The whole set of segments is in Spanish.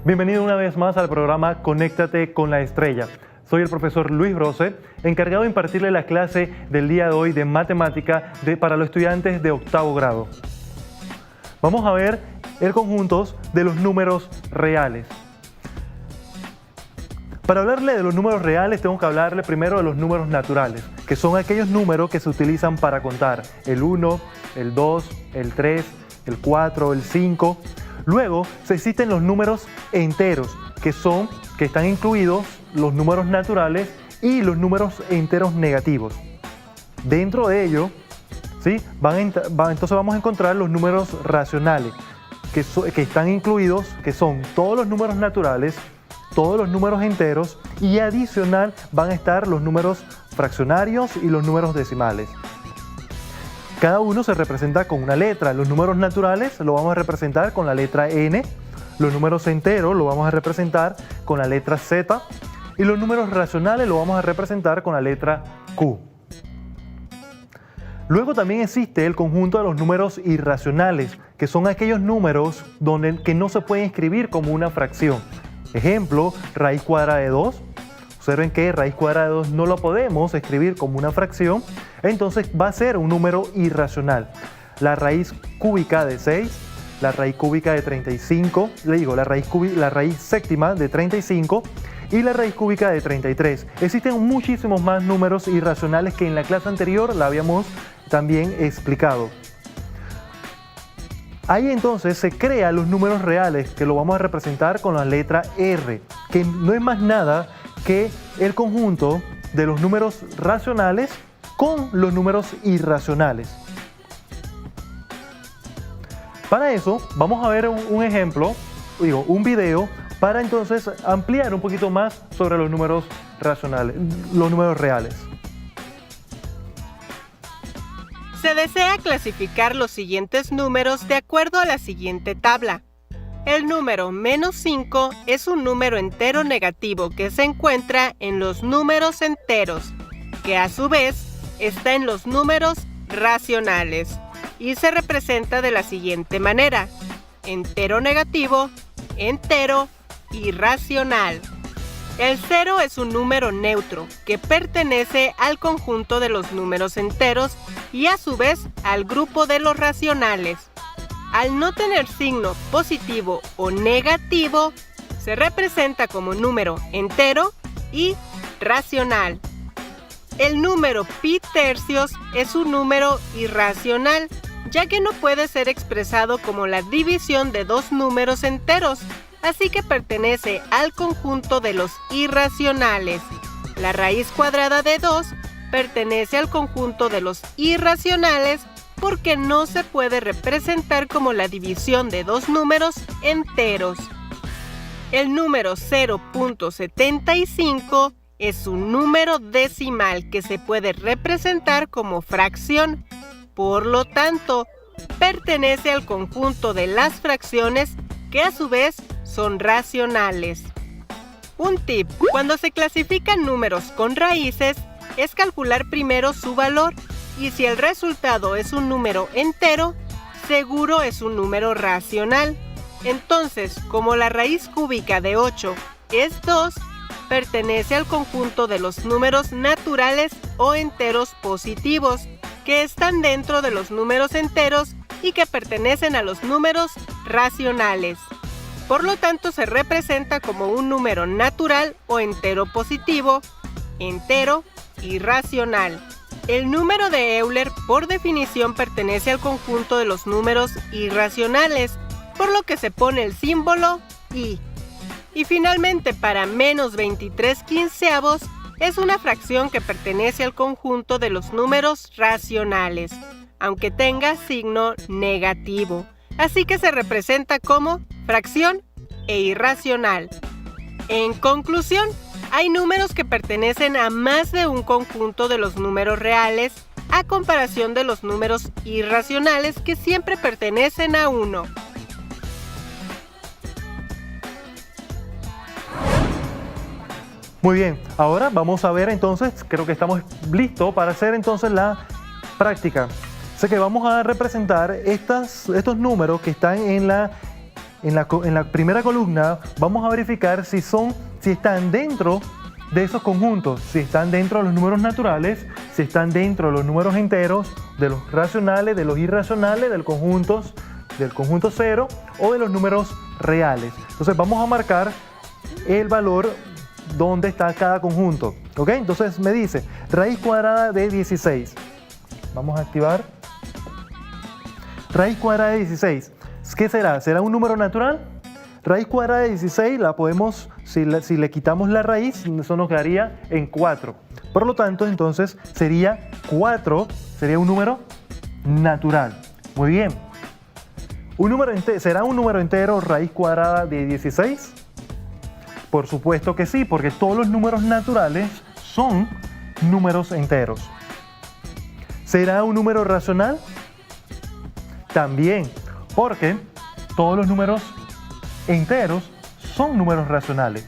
Bienvenido una vez más al programa Conéctate con la Estrella. Soy el profesor Luis Brose, encargado de impartirle la clase del día de hoy de matemática para los estudiantes de octavo grado. Vamos a ver el conjunto de los números reales. Para hablarle de los números reales, tengo que hablarle primero de los números naturales, que son aquellos números que se utilizan para contar: el 1, el 2, el 3, el 4, el 5. Luego existen los números enteros, que están incluidos los números naturales y los números enteros negativos. Dentro de ello, ¿sí? Entonces vamos a encontrar los números racionales, que están incluidos, que son todos los números naturales, todos los números enteros, y adicional van a estar los números fraccionarios y los números decimales. Cada uno se representa con una letra. Los números naturales lo vamos a representar con la letra N, los números enteros lo vamos a representar con la letra Z y los números racionales lo vamos a representar con la letra Q. Luego también existe el conjunto de los números irracionales, que son aquellos números que no se pueden escribir como una fracción. Ejemplo, raíz cuadrada de 2. Observen que raíz cuadrada de 2 no lo podemos escribir como una fracción, entonces va a ser un número irracional. La raíz cúbica de 6, la raíz cúbica de 35, la raíz séptima de 35 y la raíz cúbica de 33. Existen muchísimos más números irracionales que en la clase anterior la habíamos también explicado. Ahí entonces se crean los números reales, que lo vamos a representar con la letra R, que no es más nada que el conjunto de los números racionales con los números irracionales. Para eso vamos a ver un video para entonces ampliar un poquito más sobre los números racionales, los números reales. Se desea clasificar los siguientes números de acuerdo a la siguiente tabla. El número -5 es un número entero negativo que se encuentra en los números enteros, que a su vez está en los números racionales y se representa de la siguiente manera: entero negativo, entero y racional. El 0 es un número neutro que pertenece al conjunto de los números enteros y a su vez al grupo de los racionales. Al no tener signo positivo o negativo, se representa como número entero y racional. El número pi tercios es un número irracional, ya que no puede ser expresado como la división de dos números enteros, así que pertenece al conjunto de los irracionales. La raíz cuadrada de 2 pertenece al conjunto de los irracionales porque no se puede representar como la división de dos números enteros. El número 0.75 es un número decimal que se puede representar como fracción. Por lo tanto, pertenece al conjunto de las fracciones que a su vez son racionales. Un tip: cuando se clasifican números con raíces, es calcular primero su valor, y si el resultado es un número entero, seguro es un número racional. Entonces, como la raíz cúbica de 8 es 2, pertenece al conjunto de los números naturales o enteros positivos, que están dentro de los números enteros y que pertenecen a los números racionales. Por lo tanto, se representa como un número natural o entero positivo, entero y racional. El número de Euler, por definición, pertenece al conjunto de los números irracionales, por lo que se pone el símbolo i. Y finalmente, para -23/15 es una fracción que pertenece al conjunto de los números racionales, aunque tenga signo negativo. Así que se representa como fracción e irracional. En conclusión, hay números que pertenecen a más de un conjunto de los números reales, a comparación de los números irracionales que siempre pertenecen a uno. Muy bien, ahora vamos a ver entonces, creo que estamos listos para hacer entonces la práctica. Sé que vamos a representar estos números que están en la en la primera columna vamos a verificar si están dentro de esos conjuntos, si están dentro de los números naturales, si están dentro de los números enteros, de los racionales, de los irracionales, del conjunto 0 o de los números reales. Entonces vamos a marcar el valor donde está cada conjunto. ¿Ok? Entonces me dice raíz cuadrada de 16. Vamos a activar. Raíz cuadrada de 16. ¿Qué será? ¿Será un número natural? Raíz cuadrada de 16 la podemos, si le quitamos la raíz, eso nos quedaría en 4. Por lo tanto, entonces sería 4, sería un número natural. Muy bien. ¿Será un número entero raíz cuadrada de 16? Por supuesto que sí, porque todos los números naturales son números enteros. ¿Será un número racional? También, porque todos los números enteros son números racionales.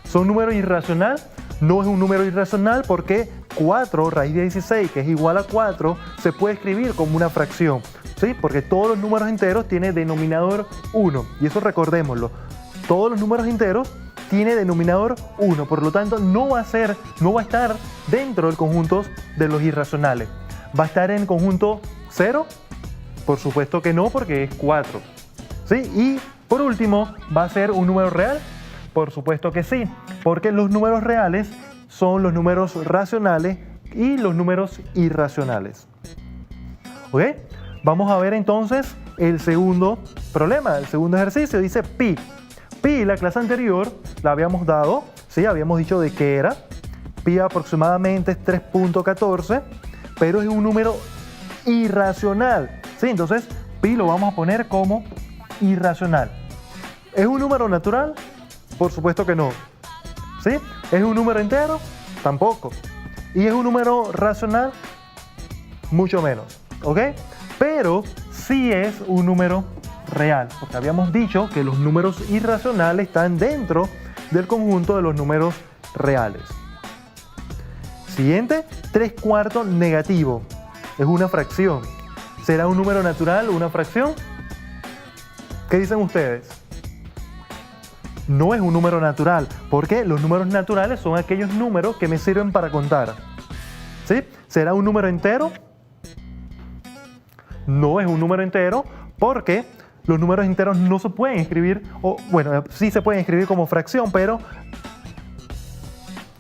¿Son número irracional? No es un número irracional porque 4 raíz de 16, que es igual a 4, se puede escribir como una fracción. ¿Sí? Porque todos los números enteros tienen denominador 1. Y eso recordémoslo. Todos los números enteros tienen denominador 1. Por lo tanto, no va a estar dentro del conjunto de los irracionales. ¿Va a estar en el conjunto 0? Por supuesto que no, porque es 4. ¿Sí? Y por último, ¿va a ser un número real? Por supuesto que sí, porque los números reales son los números racionales y los números irracionales. ¿Ok? Vamos a ver entonces el segundo problema, el segundo ejercicio. Dice pi. Pi, la clase anterior la habíamos dado, ¿sí? Habíamos dicho de qué era. Pi aproximadamente es 3.14, pero es un número irracional. ¿Sí? Entonces, pi lo vamos a poner como irracional. ¿Es un número natural? Por supuesto que no. ¿Sí? ¿Es un número entero? Tampoco. ¿Y es un número racional? Mucho menos. ¿Ok? Pero sí es un número real, porque habíamos dicho que los números irracionales están dentro del conjunto de los números reales. Siguiente, 3/4 negativo. Es una fracción. ¿Será un número natural o una fracción? ¿Qué dicen ustedes? No es un número natural, porque los números naturales son aquellos números que me sirven para contar. ¿Sí? ¿Será un número entero? No es un número entero, porque los números enteros no se pueden escribir, o bueno, sí se pueden escribir como fracción, pero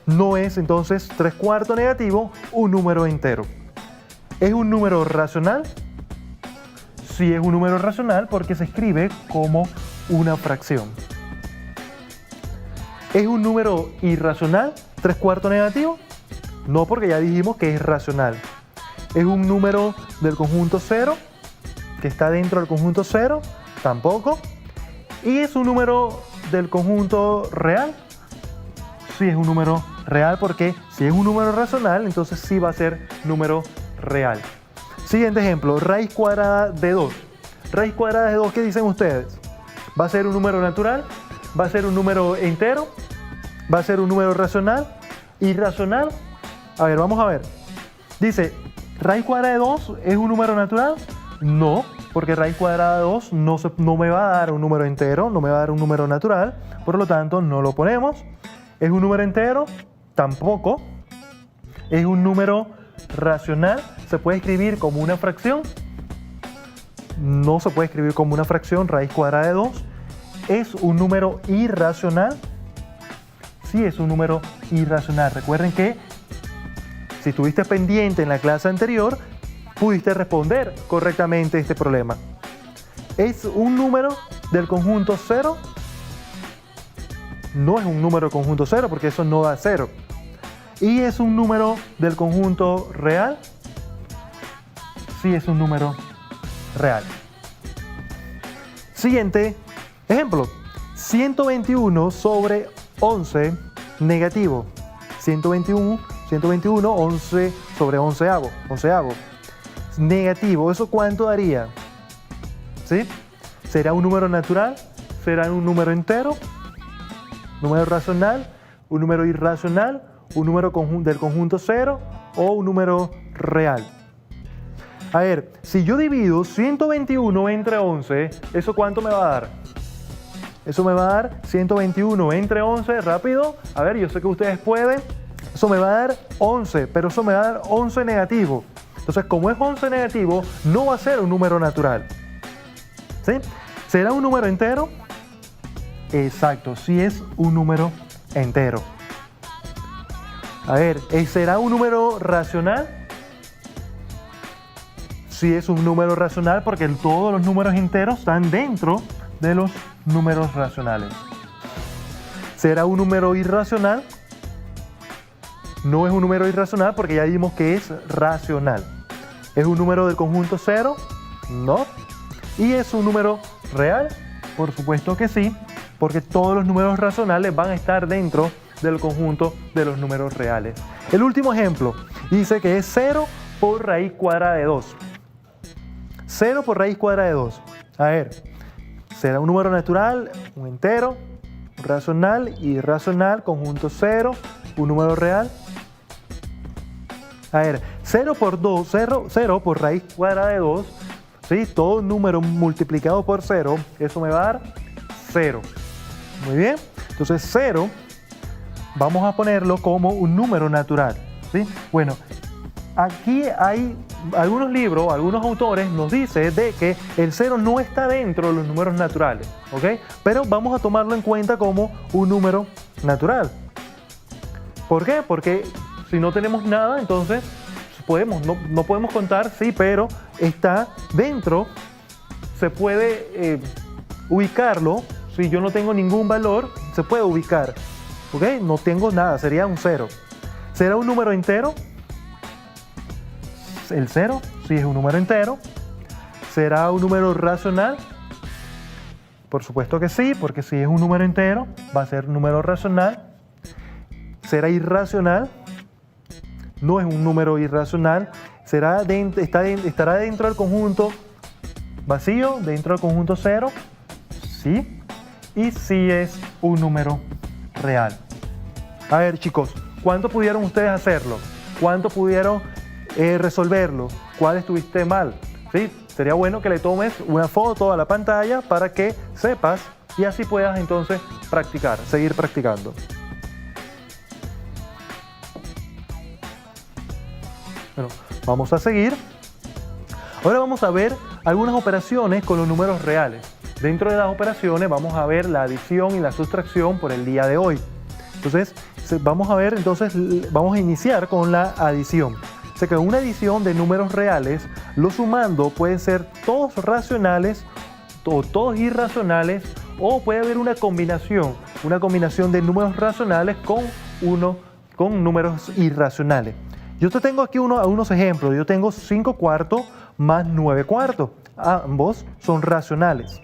no es entonces 3/4 negativo un número entero. ¿Es un número racional? Sí es un número racional porque se escribe como una fracción. ¿Es un número irracional 3/4 negativo? No, porque ya dijimos que es racional. ¿Es un número del conjunto 0? ¿Que está dentro del conjunto 0? Tampoco. ¿Y es un número del conjunto real? Sí es un número real porque si es un número racional, entonces sí va a ser número real. Siguiente ejemplo, raíz cuadrada de 2. Raíz cuadrada de 2, ¿qué dicen ustedes? ¿Va a ser un número natural? ¿Va a ser un número entero? ¿Va a ser un número racional? ¿Irracional? A ver, vamos a ver. Dice, ¿raíz cuadrada de 2 es un número natural? No, porque raíz cuadrada de 2 no me va a dar un número entero, no me va a dar un número natural, por lo tanto no lo ponemos. ¿Es un número entero? Tampoco. ¿Es un número racional? ¿Se puede escribir como una fracción? No se puede escribir como una fracción, raíz cuadrada de 2. ¿Es un número irracional? Sí, es un número irracional. Recuerden que si estuviste pendiente en la clase anterior, pudiste responder correctamente este problema. ¿Es un número del conjunto 0? No es un número del conjunto 0 porque eso no da 0. ¿Y es un número del conjunto real? Sí, es un número real. Siguiente ejemplo. 121 sobre 11 negativo. 121, 11 sobre 11avo. Negativo. ¿Eso cuánto daría? ¿Sí? ¿Será un número natural? ¿Será un número entero? ¿Número racional? ¿Un número irracional? ¿Un número del conjunto 0? ¿O un número real? A ver, si yo divido 121 entre 11, ¿eso cuánto me va a dar? Eso me va a dar 121 entre 11, rápido. A ver, yo sé que ustedes pueden. Eso me va a dar 11, pero eso me va a dar 11 negativo. Entonces, como es 11 negativo, no va a ser un número natural. ¿Sí? ¿Será un número entero? Exacto, sí es un número entero. A ver, ¿será un número racional? Sí es un número racional porque todos los números enteros están dentro de los números racionales. ¿Será un número irracional? No es un número irracional porque ya vimos que es racional. ¿Es un número del conjunto 0? No. ¿Y es un número real? Por supuesto que sí, porque todos los números racionales van a estar dentro del conjunto de los números reales. El último ejemplo dice que es 0 por raíz cuadrada de 2. 0 por raíz cuadrada de 2. A ver, ¿será un número natural, un entero, racional, irracional, conjunto 0, un número real? A ver, 0 por 2, 0 por raíz cuadrada de 2, ¿sí? Todo número multiplicado por 0, eso me va a dar 0. Muy bien, entonces 0 vamos a ponerlo como un número natural, ¿sí? Bueno, aquí hay algunos libros, algunos autores nos dicen de que el 0 no está dentro de los números naturales, ¿ok? Pero vamos a tomarlo en cuenta como un número natural. ¿Por qué? Porque si no tenemos nada, entonces no podemos contar, sí, pero está dentro, se puede ubicarlo. Si yo no tengo ningún valor, se puede ubicar, ¿ok? No tengo nada, sería un 0. ¿Será un número entero? El 0, sí es un número entero. ¿Será un número racional? Por supuesto que sí, porque si es un número entero, va a ser un número racional. ¿Será irracional? No es un número irracional. ¿Estará dentro del conjunto vacío, dentro del conjunto 0? Sí. Y sí es un número real. A ver, chicos, ¿cuánto pudieron ustedes hacerlo? ¿Cuánto pudieron resolverlo? ¿Cuál estuviste mal? ¿Sí? Sería bueno que le tomes una foto a la pantalla para que sepas y así puedas entonces practicar, seguir practicando. Bueno, vamos a seguir. Ahora vamos a ver algunas operaciones con los números reales. Dentro de las operaciones vamos a ver la adición y la sustracción por el día de hoy. Entonces, vamos a iniciar con la adición. O sea que en una adición de números reales, los sumando pueden ser todos racionales o todos irracionales, o puede haber una combinación de números racionales con números irracionales. Yo te tengo aquí unos ejemplos. Yo tengo 5 cuartos más 9 cuartos. Ambos son racionales.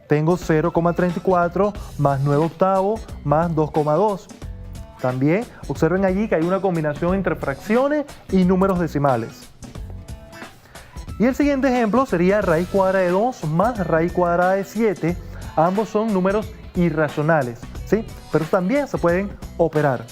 Tengo 0,34 más 9 octavos más 2,2. También observen allí que hay una combinación entre fracciones y números decimales. Y el siguiente ejemplo sería raíz cuadrada de 2 más raíz cuadrada de 7. Ambos son números irracionales, ¿sí? Pero también se pueden operar.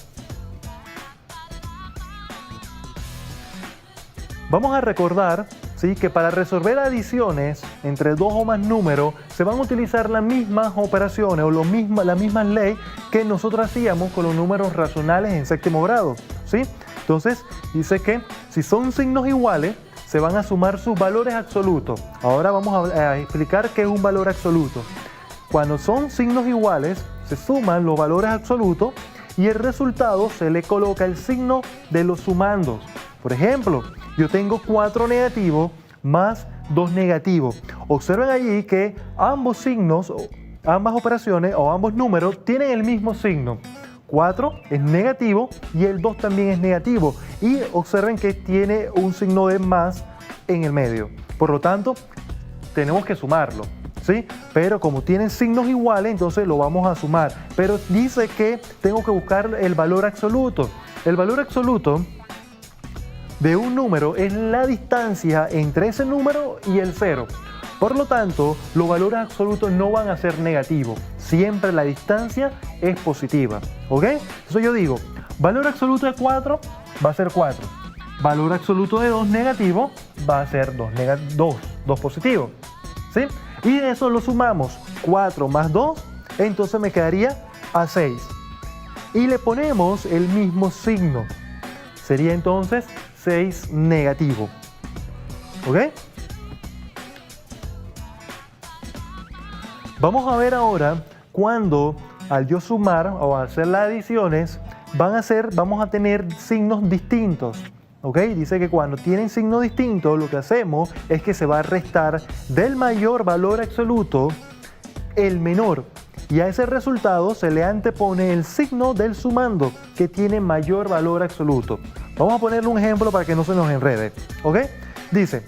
Vamos a recordar, ¿sí?, que para resolver adiciones entre dos o más números se van a utilizar las mismas operaciones o la misma ley que nosotros hacíamos con los números racionales en séptimo grado, ¿sí? Entonces dice que si son signos iguales se van a sumar sus valores absolutos. Ahora vamos a explicar qué es un valor absoluto. Cuando son signos iguales se suman los valores absolutos y el resultado se le coloca el signo de los sumandos. Por ejemplo, yo tengo 4 negativos más 2 negativos. Observen allí que ambos signos, ambas operaciones o ambos números tienen el mismo signo. 4 es negativo y el 2 también es negativo. Y observen que tiene un signo de más en el medio. Por lo tanto, tenemos que sumarlo, ¿sí? Pero como tienen signos iguales, entonces lo vamos a sumar. Pero dice que tengo que buscar el valor absoluto. El valor absoluto de un número es la distancia entre ese número y el 0. Por lo tanto, los valores absolutos no van a ser negativos. Siempre la distancia es positiva, ¿ok? Entonces yo digo, valor absoluto de 4 va a ser 4. valor absoluto de 2 negativo va a ser 2 positivo. ¿Sí? Y eso lo sumamos 4 más 2, entonces me quedaría a 6. Y le ponemos el mismo signo. Sería entonces 6 negativo. ¿Ok? Vamos a ver ahora cuando al yo sumar o hacer las adiciones vamos a tener signos distintos. ¿Ok? Dice que cuando tienen signos distintos lo que hacemos es que se va a restar del mayor valor absoluto el menor. Y a ese resultado se le antepone el signo del sumando que tiene mayor valor absoluto. Vamos a ponerle un ejemplo para que no se nos enrede. ¿Ok? Dice,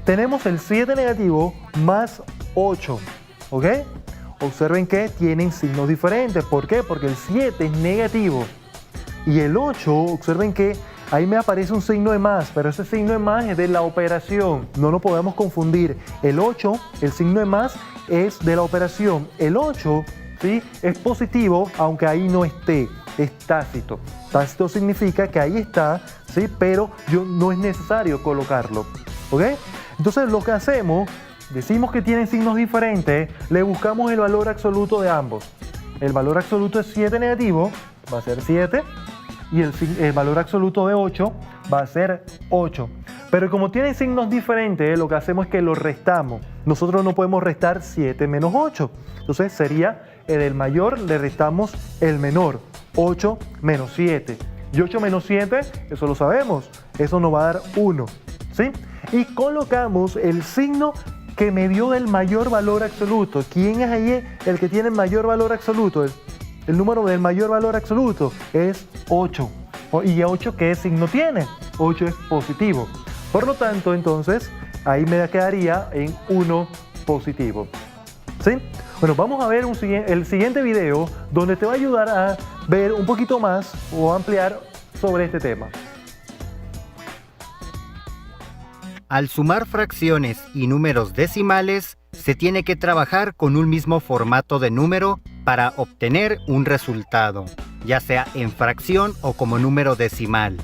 tenemos el 7 negativo más 8. ¿Ok? Observen que tienen signos diferentes. ¿Por qué? Porque el 7 es negativo. Y el 8, observen que ahí me aparece un signo de más, pero ese signo de más es de la operación. No lo podemos confundir. El 8, el signo de más, es de la operación. El 8, ¿sí?, es positivo, aunque ahí no esté. Es tácito. Tácito significa que ahí está, ¿sí?, pero no es necesario colocarlo. ¿Ok? Entonces lo que hacemos, decimos que tienen signos diferentes, le buscamos el valor absoluto de ambos. El valor absoluto es 7 negativo, va a ser 7, y el valor absoluto de 8 va a ser 8. Pero como tienen signos diferentes, lo que hacemos es que los restamos. Nosotros no podemos restar 7 menos 8. Entonces sería del mayor le restamos el menor, 8 menos 7. Y 8 menos 7, eso lo sabemos, eso nos va a dar 1. ¿Sí? Y colocamos el signo que me dio el mayor valor absoluto. ¿Quién es ahí el que tiene el mayor valor absoluto? El número del mayor valor absoluto es 8. ¿Y 8 qué signo tiene? 8 es positivo. Por lo tanto, entonces, ahí me quedaría en 1 positivo. ¿Sí? Bueno, vamos a ver el siguiente video donde te va a ayudar a ver un poquito más o ampliar sobre este tema. Al sumar fracciones y números decimales, se tiene que trabajar con un mismo formato de número para obtener un resultado, ya sea en fracción o como número decimal.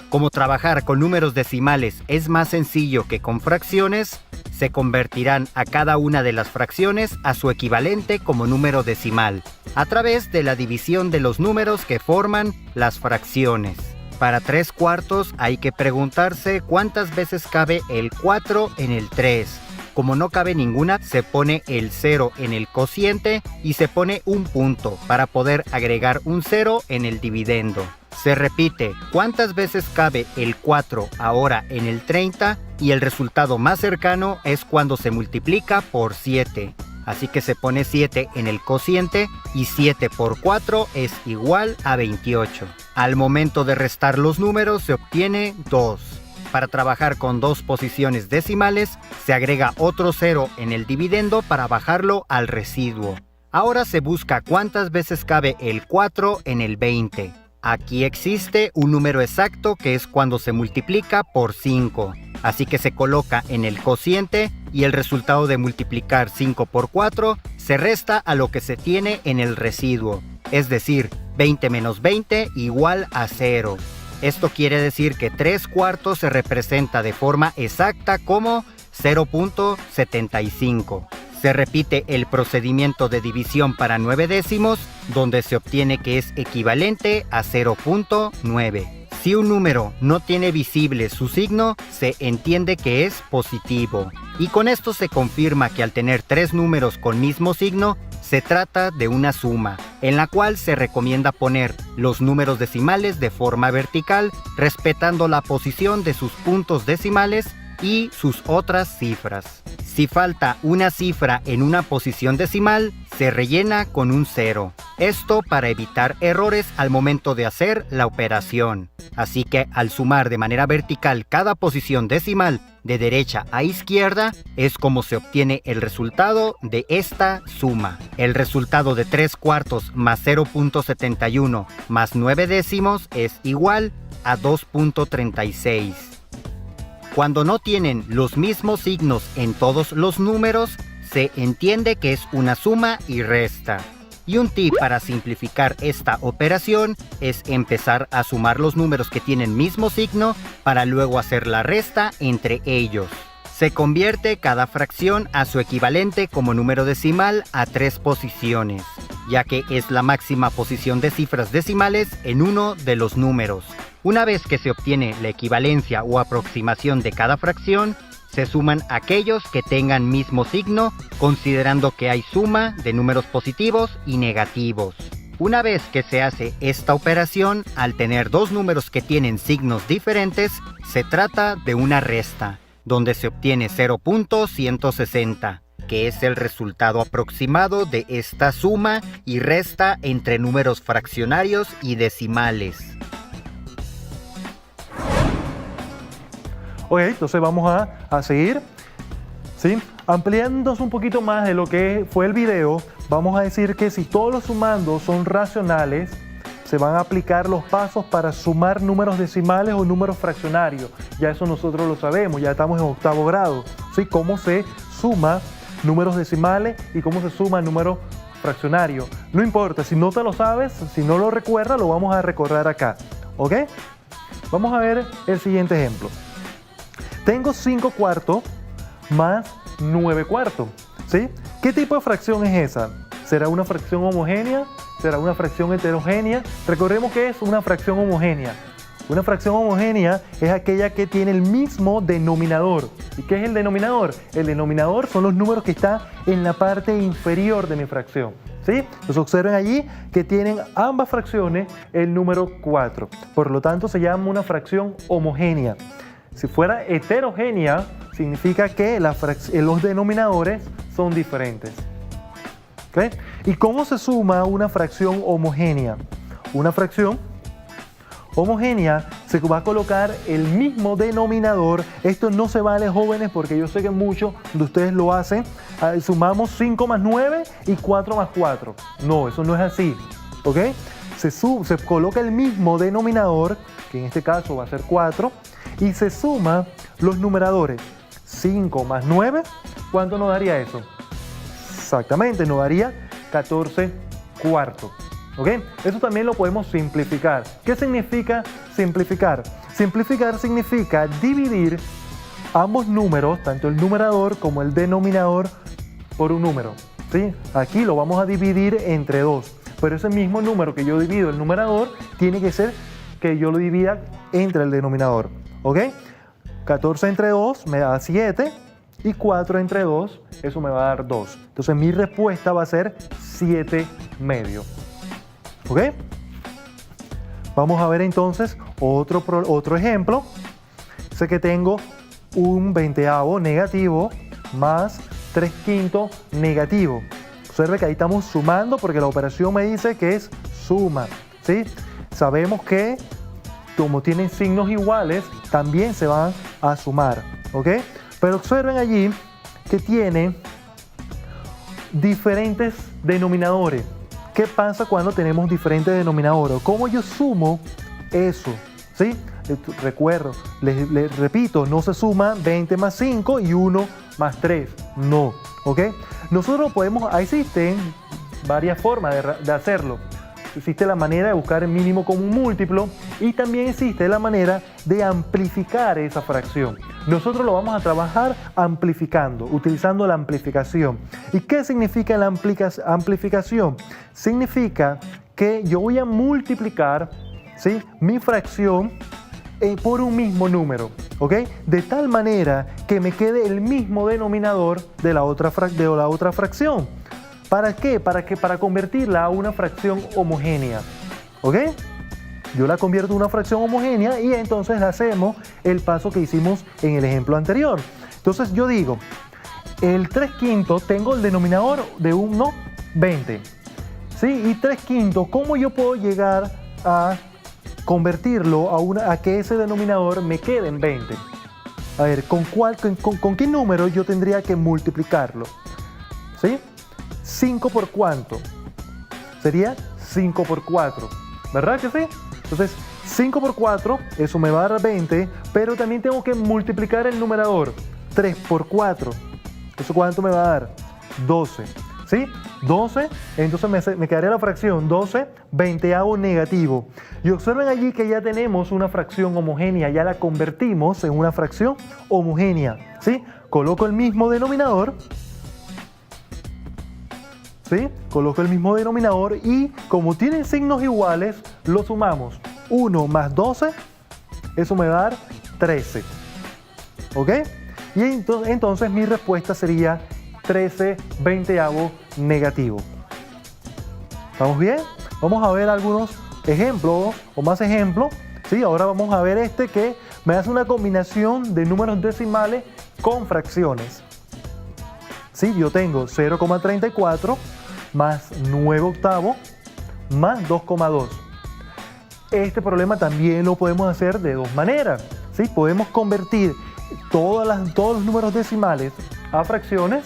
Como trabajar con números decimales es más sencillo que con fracciones, se convertirán a cada una de las fracciones a su equivalente como número decimal, a través de la división de los números que forman las fracciones. Para 3/4 hay que preguntarse cuántas veces cabe el 4 en el 3. Como no cabe ninguna, se pone el 0 en el cociente y se pone un punto para poder agregar un 0 en el dividendo. Se repite cuántas veces cabe el 4 ahora en el 30 y el resultado más cercano es cuando se multiplica por 7. Así que se pone 7 en el cociente y 7 por 4 es igual a 28. Al momento de restar los números se obtiene 2. Para trabajar con dos posiciones decimales, se agrega otro 0 en el dividendo para bajarlo al residuo. Ahora se busca cuántas veces cabe el 4 en el 20. Aquí existe un número exacto que es cuando se multiplica por 5. Así que se coloca en el cociente y el resultado de multiplicar 5 por 4 se resta a lo que se tiene en el residuo. Es decir, 20 menos 20 igual a 0. Esto quiere decir que 3/4 se representa de forma exacta como 0.75. Se repite el procedimiento de división para 9 décimos, donde se obtiene que es equivalente a 0.9. Si un número no tiene visible su signo, se entiende que es positivo. Y con esto se confirma que al tener 3 números con mismo signo, se trata de una suma, en la cual se recomienda poner los números decimales de forma vertical, respetando la posición de sus puntos decimales y sus otras cifras. Si falta una cifra en una posición decimal, se rellena con un 0. Esto para evitar errores al momento de hacer la operación. Así que al sumar de manera vertical cada posición decimal de derecha a izquierda, es como se obtiene el resultado de esta suma. El resultado de 3/4 más 0.71 más 9 décimos es igual a 2.36. Cuando no tienen los mismos signos en todos los números, se entiende que es una suma y resta. Y un tip para simplificar esta operación es empezar a sumar los números que tienen mismo signo para luego hacer la resta entre ellos. Se convierte cada fracción a su equivalente como número decimal a 3 posiciones, ya que es la máxima posición de cifras decimales en uno de los números. Una vez que se obtiene la equivalencia o aproximación de cada fracción, se suman aquellos que tengan mismo signo, considerando que hay suma de números positivos y negativos. Una vez que se hace esta operación, al tener dos números que tienen signos diferentes, se trata de una resta, donde se obtiene 0.160, que es el resultado aproximado de esta suma y resta entre números fraccionarios y decimales. Ok, entonces vamos a seguir, ¿sí? Ampliándonos un poquito más de lo que fue el video, vamos a decir que si todos los sumandos son racionales, se van a aplicar los pasos para sumar números decimales o números fraccionarios. Ya eso nosotros lo sabemos, ya estamos en 8º grado, ¿sí? Cómo se suma números decimales y cómo se suma números fraccionarios. No importa, si no te lo sabes, si no lo recuerdas, lo vamos a recordar acá, ¿ok? Vamos a ver el siguiente ejemplo. Tengo 5 cuartos más 9 cuartos, ¿sí? ¿Qué tipo de fracción es esa? ¿Será una fracción homogénea? ¿Será una fracción heterogénea? Recordemos que es una fracción homogénea. Una fracción homogénea es aquella que tiene el mismo denominador. ¿Y qué es el denominador? El denominador son los números que están en la parte inferior de mi fracción, ¿sí? Entonces observen allí que tienen ambas fracciones el número 4. Por lo tanto se llama una fracción homogénea. Si fuera heterogénea, significa que los denominadores son diferentes. ¿Okay? ¿Y cómo se suma una fracción homogénea? Una fracción homogénea se va a colocar el mismo denominador. Esto no se vale, jóvenes, porque yo sé que muchos de ustedes lo hacen. Sumamos 5 más 9 y 4 más 4. No, eso no es así. ¿Ok? Se coloca el mismo denominador, que en este caso va a ser 4, y se suma los numeradores. 5 más 9, ¿cuánto nos daría eso? Exactamente, nos daría 14 cuartos. ¿Ok? Eso también lo podemos simplificar. ¿Qué significa simplificar? Simplificar significa dividir ambos números, tanto el numerador como el denominador, por un número, ¿sí? Aquí lo vamos a dividir entre 2, pero ese mismo número que yo divido el numerador tiene que ser que yo lo divida entre el denominador. ¿Ok? 14 entre 2 me da 7 y 4 entre 2, eso me va a dar 2. Entonces mi respuesta va a ser 7 medio. ¿Ok? Vamos a ver entonces otro ejemplo. Sé que tengo un 20avo negativo más 3/5 negativo. Observe que ahí estamos sumando porque la operación me dice que es suma, ¿sí? Sabemos que como tienen signos iguales, también se van a sumar, ¿ok? Pero observen allí que tiene diferentes denominadores. ¿Qué pasa cuando tenemos diferentes denominadores? ¿Cómo yo sumo eso? ¿Sí? Recuerdo, les repito, no se suma 20 más 5 y 1 más 3. No, ¿ok? Nosotros podemos, existen varias formas de hacerlo. Existe la manera de buscar el mínimo común múltiplo y también existe la manera de amplificar esa fracción. Nosotros lo vamos a trabajar amplificando, utilizando la amplificación. ¿Y qué significa la amplificación? Significa que yo voy a multiplicar, ¿sí?, mi fracción por un mismo número, ¿ok? De tal manera que me quede el mismo denominador de la otra fracción. ¿Para qué? Para convertirla a una fracción homogénea, ¿ok? Yo la convierto en una fracción homogénea y entonces hacemos el paso que hicimos en el ejemplo anterior. Entonces yo digo, el 3/5 tengo el denominador de 20, ¿sí? Y 3/5, ¿cómo yo puedo llegar a convertirlo a que ese denominador me quede en 20? A ver, ¿con qué número yo tendría que multiplicarlo? ¿Sí? 5 por cuánto? Sería 5 por 4, ¿verdad que sí? Entonces, 5 por 4, eso me va a dar 20, pero también tengo que multiplicar el numerador. 3 por 4, ¿eso cuánto me va a dar? 12. ¿sí? 12, entonces me quedaría la fracción 12 veinteavo negativo. Y observen allí que ya tenemos una fracción homogénea, ya la convertimos en una fracción homogénea, ¿sí? Coloco el mismo denominador, ¿sí? Coloco el mismo denominador y como tienen signos iguales, lo sumamos. 1 más 12, eso me va a dar 13, ¿ok? Y entonces mi respuesta sería 13 veinteavo negativo. ¿Estamos bien? Vamos a ver algunos ejemplos o más ejemplos. ¿Sí? Ahora vamos a ver este que me hace una combinación de números decimales con fracciones. ¿Sí? Yo tengo 0,34 más 9 octavos más 2,2. Este problema también lo podemos hacer de dos maneras. ¿Sí? Podemos convertir todos los números decimales a fracciones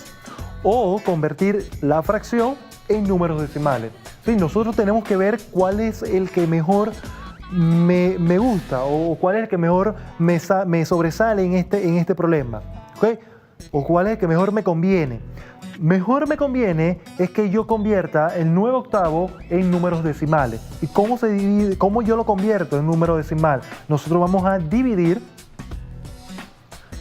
o convertir la fracción en números decimales. ¿Sí? Nosotros tenemos que ver cuál es el que mejor me gusta o cuál es el que mejor me sobresale en este problema. ¿Okay? O cuál es el que mejor me conviene. Mejor me conviene es que yo convierta el 9 octavo en números decimales. ¿Y cómo se divide? ¿Cómo yo lo convierto en número decimal? Nosotros vamos a dividir,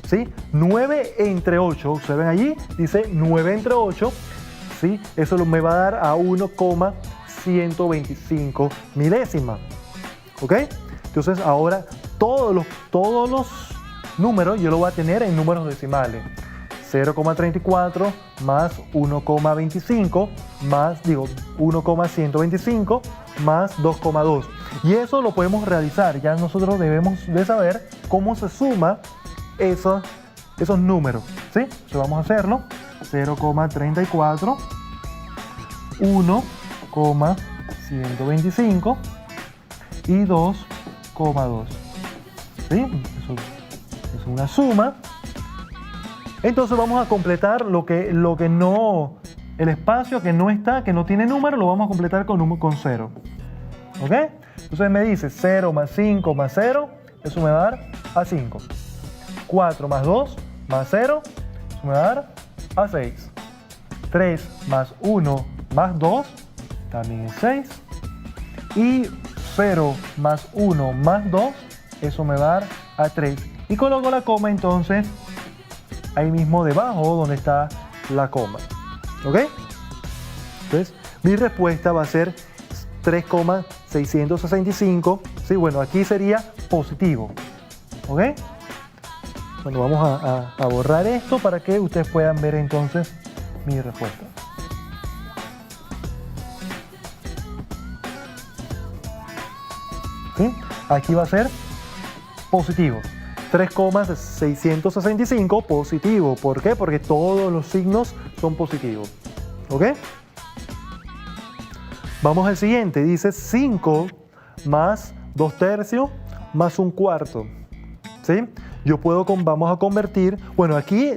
¿sí? 9 entre 8, observen allí, dice 9 entre 8, ¿sí? Eso me va a dar a 1,125 milésimas, ¿ok? Entonces ahora todos los números yo los voy a tener en números decimales. 0,34 más 1,25 más, 1,125 más 2,2. Y eso lo podemos realizar, ya nosotros debemos de saber cómo se suma esos números, ¿sí? Entonces vamos a hacerlo. 0,34, 1,125 y 2,2. ¿Sí? Eso es una suma. Entonces vamos a completar lo que no, el espacio que no está, que no tiene número, lo vamos a completar con 0. ¿Ok? Entonces me dice 0 más 5 más 0, eso me va a dar a 5. 4 más 2 más 0, eso me va a dar a 6. 3 más 1 más 2, también es 6. Y 0 más 1 más 2, eso me va a dar a 3. Y coloco la coma entonces ahí mismo debajo donde está la coma. ¿Ok? Entonces mi respuesta va a ser 3,665. Sí, bueno, aquí sería positivo. ¿Ok? Bueno, vamos a borrar esto para que ustedes puedan ver entonces mi respuesta. ¿Sí? Aquí va a ser positivo. 3,665 positivo. ¿Por qué? Porque todos los signos son positivos. ¿Ok? Vamos al siguiente. Dice 5 más 2 tercios más 1 cuarto. ¿Sí? Vamos a convertir, bueno, aquí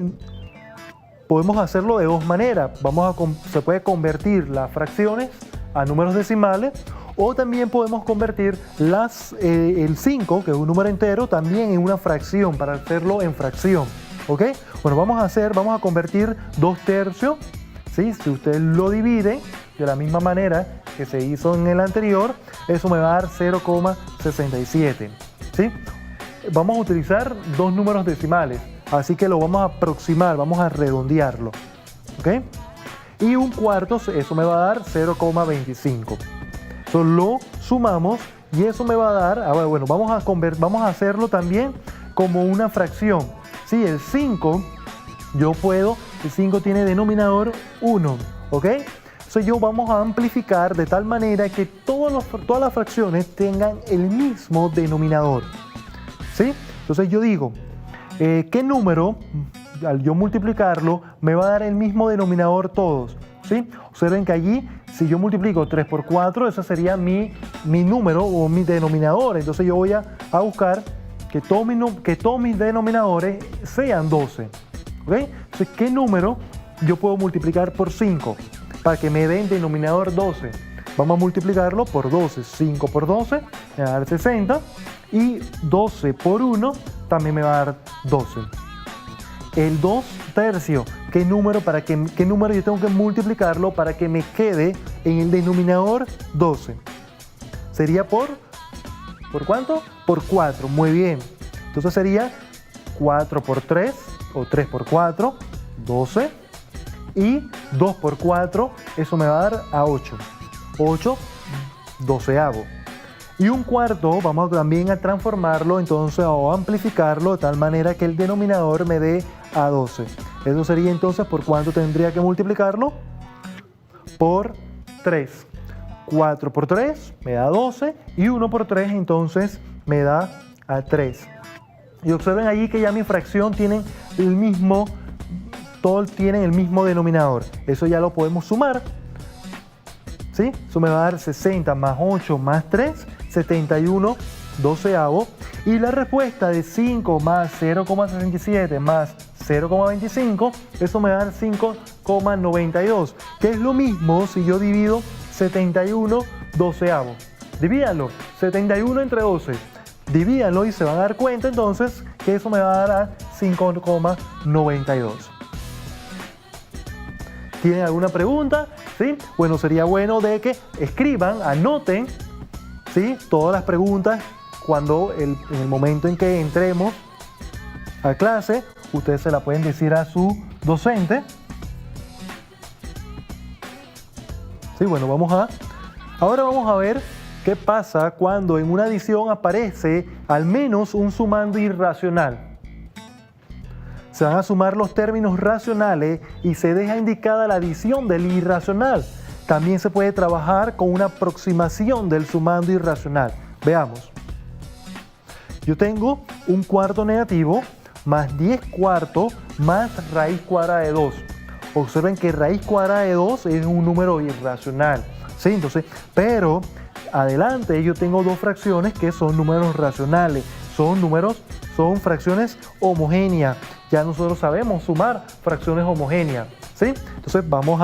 podemos hacerlo de dos maneras. Se puede convertir las fracciones a números decimales o también podemos convertir el 5, que es un número entero, también en una fracción para hacerlo en fracción. ¿Ok? Bueno, vamos a convertir 2 tercios. ¿Sí? Si ustedes lo dividen de la misma manera que se hizo en el anterior, eso me va a dar 0,67. ¿Sí? Vamos a utilizar dos números decimales, así que lo vamos a aproximar, vamos a redondearlo. ¿Ok? Y 1 cuarto, eso me va a dar 0,25. Eso lo sumamos y eso me va a dar, bueno, vamos a hacerlo también como una fracción. ¿Sí? El 5, el 5 tiene denominador 1, ¿ok? Entonces vamos a amplificar de tal manera que todas las fracciones tengan el mismo denominador. ¿Sí? Entonces yo digo, ¿qué número, al yo multiplicarlo, me va a dar el mismo denominador todos? ¿Sí? Observen que allí, si yo multiplico 3 por 4, ese sería mi número o mi denominador. Entonces yo voy a buscar que todos mis denominadores sean 12. ¿Ok? Entonces, ¿qué número yo puedo multiplicar por 5 para que me den denominador 12? Vamos a multiplicarlo por 12. 5 por 12 me va a dar 60. Y 12 por 1 también me va a dar 12. El 2 tercios qué número yo tengo que multiplicarlo para que me quede en el denominador 12. Sería ¿por cuánto? Por 4, muy bien. Entonces sería 4 por 3 o 3 por 4, 12. Y 2 por 4, eso me va a dar a 8. 8 doceavo. Y un cuarto vamos también a transformarlo entonces o amplificarlo de tal manera que el denominador me dé a 12. Eso sería entonces ¿por cuánto tendría que multiplicarlo? Por 3. 4 por 3 me da 12 y 1 por 3 entonces me da a 3. Y observen allí que ya mi fracción tiene el mismo, todos tienen el mismo denominador. Eso ya lo podemos sumar. ¿Sí? Eso me va a dar 60 más 8 más 3, 71 doceavo. Y la respuesta de 5 más 0,67 más 0,25, eso me va a dar 5,92, que es lo mismo si yo divido 71 doceavo. Divídanlo, 71 entre 12. Divídanlo y se van a dar cuenta entonces que eso me va a dar a 5,92. ¿Tienen alguna pregunta? ¿Sí? Bueno, sería bueno de que escriban, anoten, ¿sí?, todas las preguntas cuando en el momento en que entremos a clase, ustedes se la pueden decir a su docente. Sí, bueno, ahora vamos a ver qué pasa cuando en una adición aparece al menos un sumando irracional. Se van a sumar los términos racionales y se deja indicada la adición del irracional. También se puede trabajar con una aproximación del sumando irracional. Veamos. Yo tengo un cuarto negativo más 10 cuartos más raíz cuadrada de 2. Observen que raíz cuadrada de 2 es un número irracional. ¿Sí? Entonces, pero adelante yo tengo dos fracciones que son números racionales. Son fracciones homogéneas. Ya nosotros sabemos sumar fracciones homogéneas, ¿sí? Entonces vamos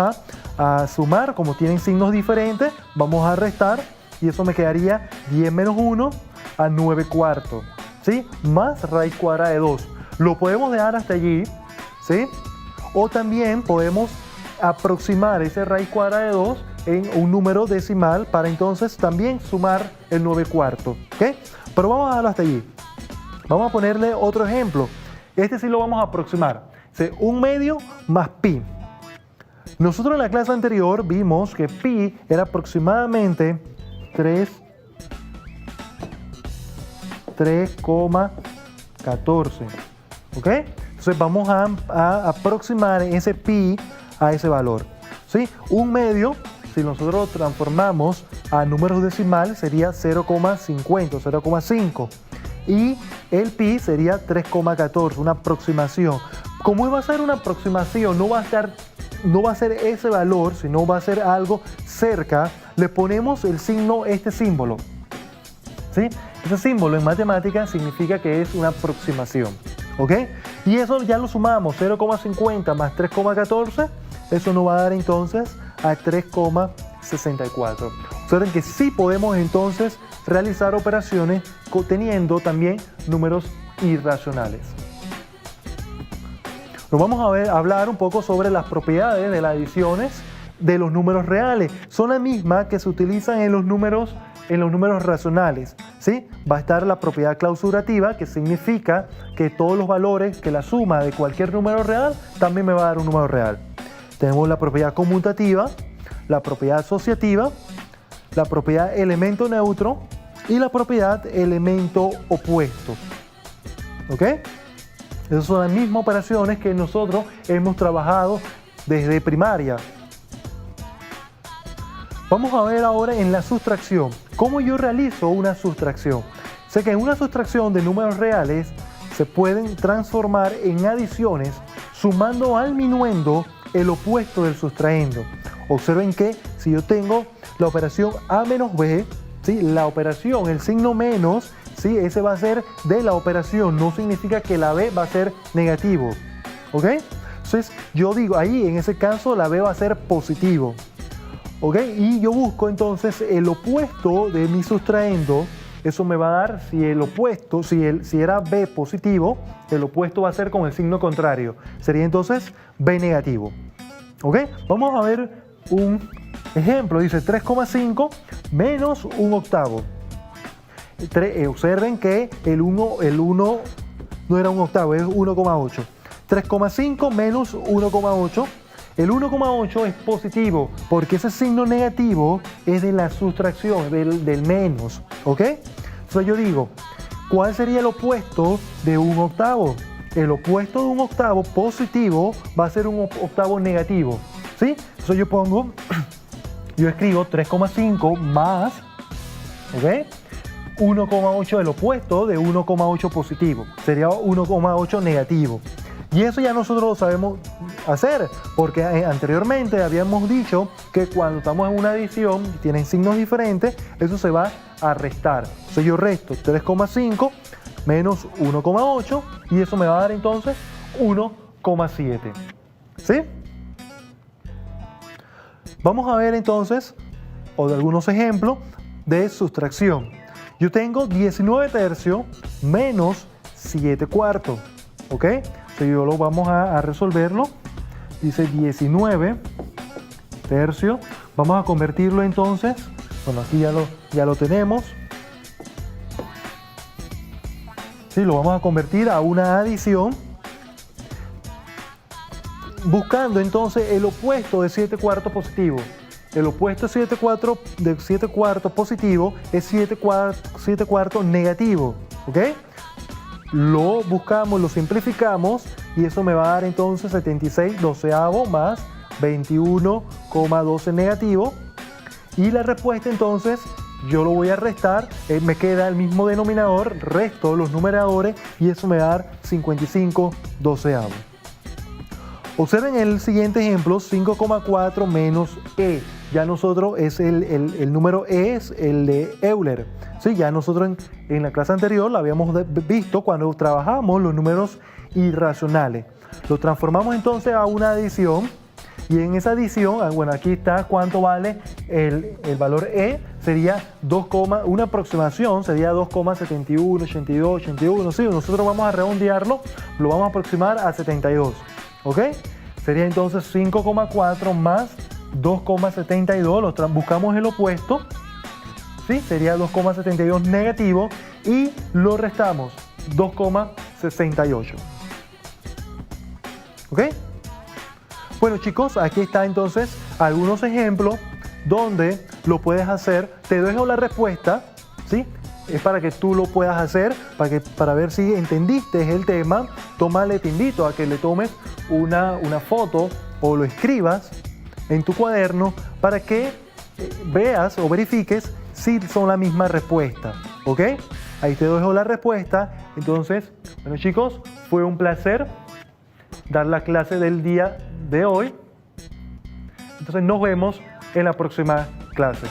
a sumar, como tienen signos diferentes, vamos a restar y eso me quedaría 10 menos 1 a 9 cuartos, ¿sí? Más raíz cuadrada de 2. Lo podemos dejar hasta allí, ¿sí? O también podemos aproximar ese raíz cuadrada de 2 en un número decimal para entonces también sumar el 9 cuartos, ¿ok? Pero vamos a dejarlo hasta allí. Vamos a ponerle otro ejemplo. Este sí lo vamos a aproximar. 1 medio más pi. Nosotros en la clase anterior vimos que pi era aproximadamente 3,14. ¿Ok? Entonces vamos a aproximar ese pi a ese valor. ¿Sí? 1 medio, si nosotros lo transformamos a números decimales, sería 0,50, 0,5. Y el pi sería 3,14, una aproximación. Como va a ser una aproximación, no va a ser ese valor, sino va a ser algo cerca, le ponemos el signo, este símbolo. ¿Sí? Ese símbolo en matemáticas significa que es una aproximación. ¿Ok? Y eso ya lo sumamos, 0,50 más 3,14, eso nos va a dar entonces a 3,64. Observen que sí podemos entonces realizar operaciones teniendo también números irracionales. Nos vamos a hablar un poco sobre las propiedades de las adiciones de los números reales. Son las mismas que se utilizan en los números racionales, ¿sí? Va a estar la propiedad clausurativa, que significa que todos los valores, que la suma de cualquier número real también me va a dar un número real. Tenemos la propiedad conmutativa, la propiedad asociativa, la propiedad elemento neutro y la propiedad elemento opuesto. ¿Ok? Esas son las mismas operaciones que nosotros hemos trabajado desde primaria. Vamos a ver ahora en la sustracción. ¿Cómo yo realizo una sustracción? Sé que en una sustracción de números reales se pueden transformar en adiciones sumando al minuendo el opuesto del sustraendo. Observen que si yo tengo la operación A menos B, ¿sí?, la operación, el signo menos, ¿sí?, ese va a ser de la operación, no significa que la B va a ser negativo. ¿Ok? Entonces yo digo, ahí en ese caso la B va a ser positivo. ¿Ok? Y yo busco entonces el opuesto de mi sustraendo, eso me va a dar, si el opuesto, si era B positivo, el opuesto va a ser con el signo contrario. Sería entonces B negativo. ¿Ok? Vamos a ver un ejemplo. Dice 3,5 menos 1/8. Observen que el 1 no era 1/8, es 1,8. 3,5 menos 1,8. El 1,8 es positivo porque ese signo negativo es de la sustracción, del menos. ¿Ok? Entonces yo digo, ¿cuál sería el opuesto de 1/8? El opuesto de 1/8 positivo va a ser 1/8 negativo. ¿Sí? Entonces yo escribo 3,5 más, ¿ok? 1,8 el opuesto de 1,8 positivo. Sería 1,8 negativo. Y eso ya nosotros lo sabemos hacer, porque anteriormente habíamos dicho que cuando estamos en una adición y tienen signos diferentes, eso se va a restar. Entonces yo resto 3,5 menos 1,8 y eso me va a dar entonces 1,7. ¿Sí? Vamos a ver entonces algunos ejemplos de sustracción. Yo tengo 19 tercios menos 7 cuartos. ¿Ok? Entonces yo lo vamos a resolverlo. Dice 19 tercios. Vamos a convertirlo entonces. Bueno, aquí ya lo tenemos. Sí, lo vamos a convertir a una adición. Buscando entonces el opuesto de 7 cuartos positivo. El opuesto de 7 cuartos positivo es 7 cuartos negativo. ¿Ok? Lo buscamos, lo simplificamos y eso me va a dar entonces 76 doceavos más 21,12 negativo. Y la respuesta entonces yo lo voy a restar, me queda el mismo denominador, resto los numeradores y eso me va a dar 55 doceavos. Observen el siguiente ejemplo, 5,4 menos E. Ya nosotros es el número E es el de Euler. Sí, ya nosotros en la clase anterior lo habíamos visto cuando trabajamos los números irracionales. Lo transformamos entonces a una adición y en esa adición, bueno, aquí está cuánto vale el valor E, sería una aproximación, sería 2,71, 82, 81. Sí, nosotros vamos a redondearlo, lo vamos a aproximar a 72. ¿Ok? Sería entonces 5,4 más 2,72, buscamos el opuesto, ¿sí? Sería 2,72 negativo y lo restamos, 2,68. ¿Ok? Bueno chicos, aquí está entonces algunos ejemplos donde lo puedes hacer. Te dejo la respuesta, ¿sí? Es para que tú lo puedas hacer, para ver si entendiste el tema. Te invito a que le tomes una foto o lo escribas en tu cuaderno para que veas o verifiques si son la misma respuesta. ¿Ok? Ahí te dejo la respuesta. Entonces, bueno chicos, fue un placer dar la clase del día de hoy. Entonces nos vemos en la próxima clase.